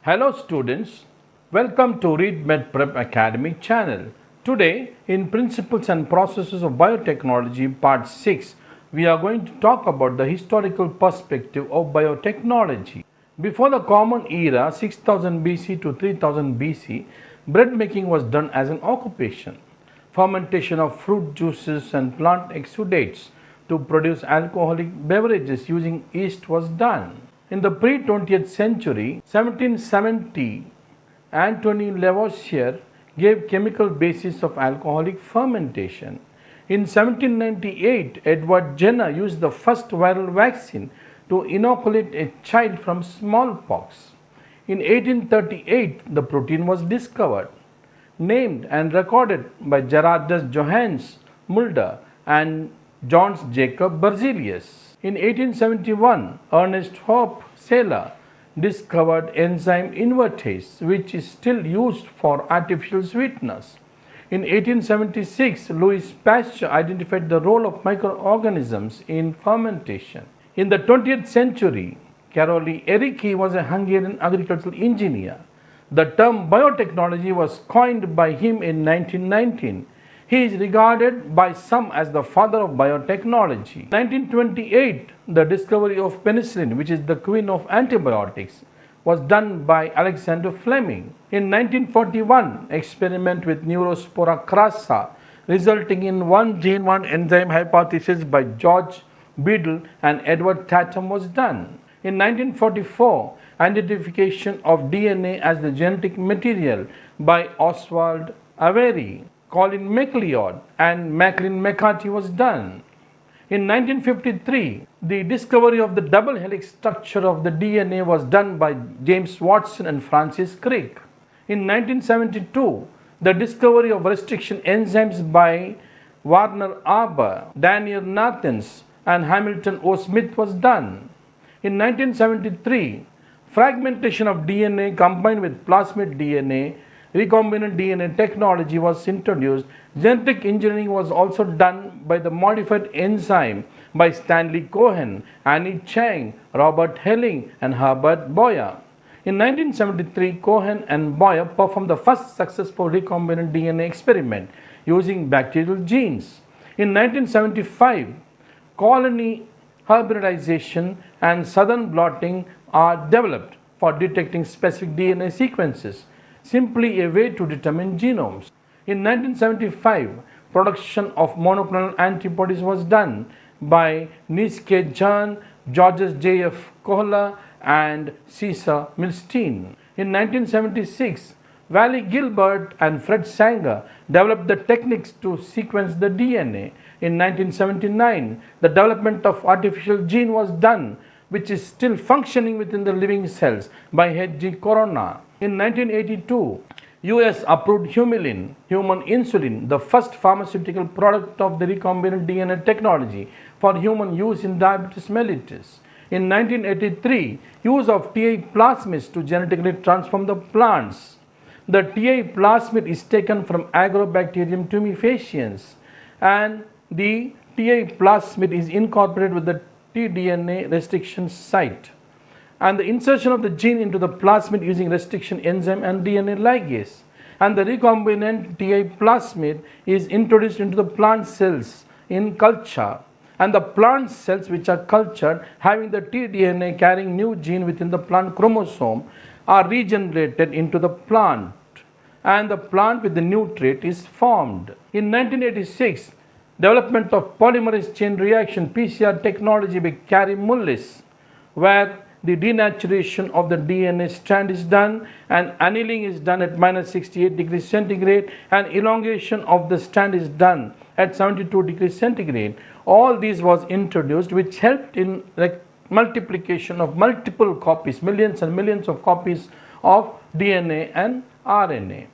Hello students, welcome to Read Med Prep Academy channel. Today in Principles and Processes of Biotechnology part 6, we are going to talk about the historical perspective of biotechnology. Before the Common Era 6000 BC to 3000 BC, bread making was done as an occupation. Fermentation of fruit juices and plant exudates to produce alcoholic beverages using yeast was done. In the pre-20th century, 1770, Antoine Lavoisier gave chemical basis of alcoholic fermentation. In 1798, Edward Jenner used the first viral vaccine to inoculate a child from smallpox. In 1838, the protein was discovered, named and recorded by Gerardus Johannes Mulder and Johannes Jacob Berzelius. In 1871, Ernest Hope Sala discovered enzyme invertase, which is still used for artificial sweeteners. In 1876, Louis Pasteur identified the role of microorganisms in fermentation. In the 20th century, Károly Eréki was a Hungarian agricultural engineer. The term biotechnology was coined by him in 1919. He is regarded by some as the father of biotechnology. In 1928, the discovery of penicillin, which is the queen of antibiotics, was done by Alexander Fleming. In 1941, experiment with Neurospora crassa, resulting in one gene, one enzyme hypothesis by George Beadle and Edward Tatum was done. In 1944, identification of DNA as the genetic material by Oswald Avery, Colin MacLeod and Maclean McCarthy was done. In 1953, the discovery of the double helix structure of the DNA was done by James Watson and Francis Crick. In 1972, the discovery of restriction enzymes by Warner Arber, Daniel Nathans and Hamilton O. Smith was done. In 1973, fragmentation of DNA combined with plasmid DNA, recombinant DNA technology was introduced. Genetic engineering was also done by the modified enzyme by Stanley Cohen, Annie Chang, Robert Helling and Herbert Boyer. In 1973, Cohen and Boyer performed the first successful recombinant DNA experiment using bacterial genes. In 1975, colony hybridization and southern blotting are developed for detecting specific DNA sequences, simply a way to determine genomes. In 1975, production of monoclonal antibodies was done by Niske Jahn, Georges J.F. Kohler and Cesar Milstein. In 1976, Wally Gilbert and Fred Sanger developed the techniques to sequence the DNA. In 1979, the development of artificial gene was done, which is still functioning within the living cells by H.G. Corona. In 1982, US approved Humulin, human insulin, the first pharmaceutical product of the recombinant DNA technology for human use in diabetes mellitus. In 1983, use of TA plasmids to genetically transform the plants. The TA plasmid is taken from Agrobacterium tumefaciens, and the TA plasmid is incorporated with the tDNA restriction site, and the insertion of the gene into the plasmid using restriction enzyme and DNA ligase, and the recombinant TA plasmid is introduced into the plant cells in culture, and the plant cells which are cultured having the tDNA carrying new gene within the plant chromosome are regenerated into the plant, and the plant with the new trait is formed. In 1986, development of polymerase chain reaction PCR technology by Kary Mullis, where the denaturation of the DNA strand is done and annealing is done at minus 68 degrees centigrade and elongation of the strand is done at 72 degrees centigrade. All these was introduced, which helped in multiplication of multiple copies, millions and millions of copies of DNA and RNA.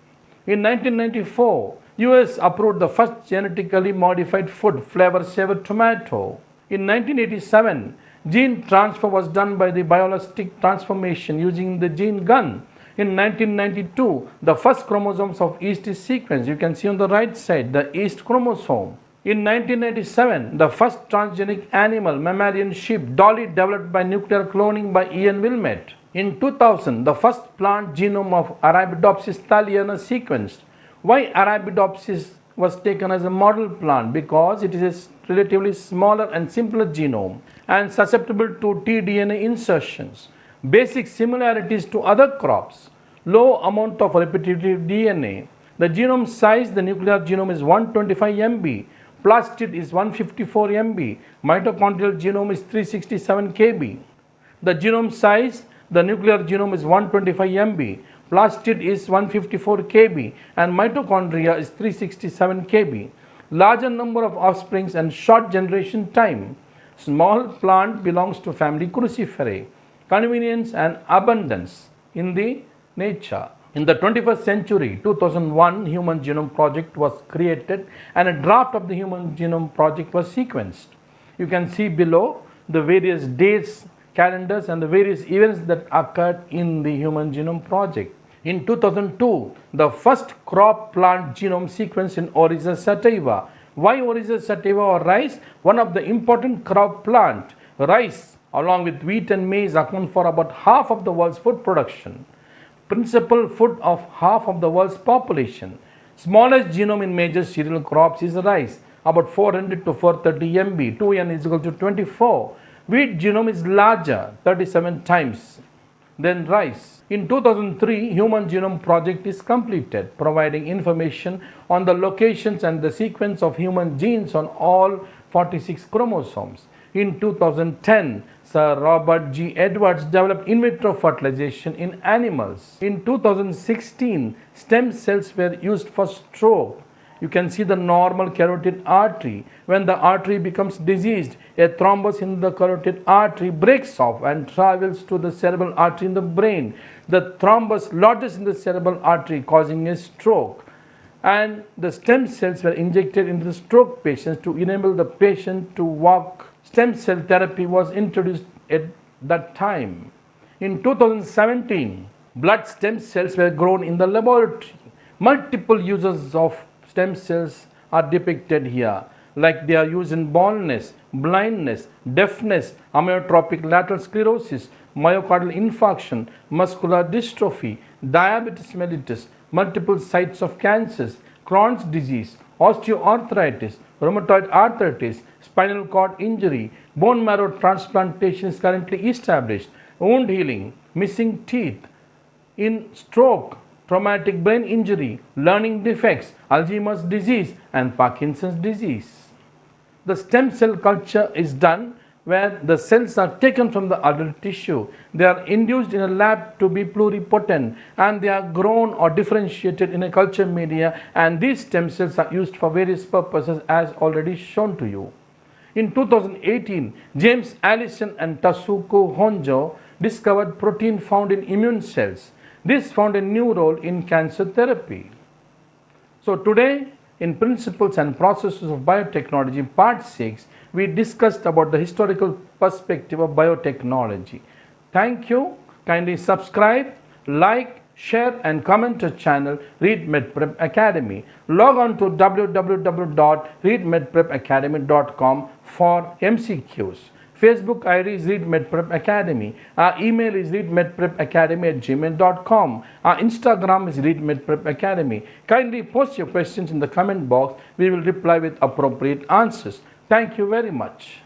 In 1994, US approved the first genetically modified food, flavor saver tomato. In 1987, gene transfer was done by the biologistic transformation using the gene gun. In 1992, the first chromosomes of yeast is sequenced. You can see on the right side the yeast chromosome. In 1997, the first transgenic animal, mammalian sheep, Dolly, developed by nuclear cloning by Ian Wilmette. In 2000, the first plant genome of Arabidopsis thaliana sequenced. Why Arabidopsis was taken as a model plant? Because it is a relatively smaller and simpler genome and susceptible to tDNA insertions. Basic similarities to other crops. Low amount of repetitive DNA. The genome size, the nuclear genome is 125 MB. Plastid is 154 MB. Mitochondrial genome is 367 KB. The genome size, the nuclear genome is 125 MB, plastid is 154 KB, and mitochondria is 367 KB. Larger number of offsprings and short generation time. Small plant belongs to family Cruciferae. Convenience and abundance in the nature. In the 21st century, 2001 Human Genome Project was created and a draft of the Human Genome Project was sequenced. You can see below the various dates, calendars and the various events that occurred in the Human Genome Project. In 2002, the first crop plant genome sequence in Oryza sativa. Why Oryza sativa or rice? One of the important crop plant. Rice, along with wheat and maize, account for about half of the world's food production. Principal food of half of the world's population. Smallest genome in major cereal crops is rice, about 400 to 430 MB, 2n is equal to 24. Wheat genome is larger, 37 times than rice. In 2003, Human Genome Project is completed, providing information on the locations and the sequence of human genes on all 46 chromosomes. In 2010, Sir Robert G. Edwards developed in vitro fertilization in animals. In 2016, stem cells were used for stroke. You can see the normal carotid artery. When the artery becomes diseased, a thrombus in the carotid artery breaks off and travels to the cerebral artery in the brain. The thrombus lodges in the cerebral artery, causing a stroke. And the stem cells were injected into the stroke patients to enable the patient to walk. Stem cell therapy was introduced at that time. In 2017, blood stem cells were grown in the laboratory. Multiple uses of stem cells are depicted here, like they are used in baldness, blindness, deafness, amyotrophic lateral sclerosis, myocardial infarction, muscular dystrophy, diabetes mellitus, multiple sites of cancers, Crohn's disease, osteoarthritis, rheumatoid arthritis, spinal cord injury, bone marrow transplantation is currently established, wound healing, missing teeth, in stroke, traumatic brain injury, learning defects, Alzheimer's disease and Parkinson's disease. The stem cell culture is done where the cells are taken from the adult tissue. They are induced in a lab to be pluripotent and they are grown or differentiated in a culture media, and these stem cells are used for various purposes as already shown to you. In 2018, James Allison and Tasuku Honjo discovered protein found in immune cells. This found a new role in cancer therapy. So today, in Principles and Processes of Biotechnology, Part 6, we discussed about the historical perspective of biotechnology. Thank you. Kindly subscribe, like, share and comment our channel Read MedPrep Academy. Log on to www.readmedprepacademy.com for MCQs. Facebook ID is Read MedPrep Academy. Our email is readmedprepacademy@gmail.com. Our Instagram is Read MedPrep Academy. Kindly post your questions in the comment box. We will reply with appropriate answers. Thank you very much.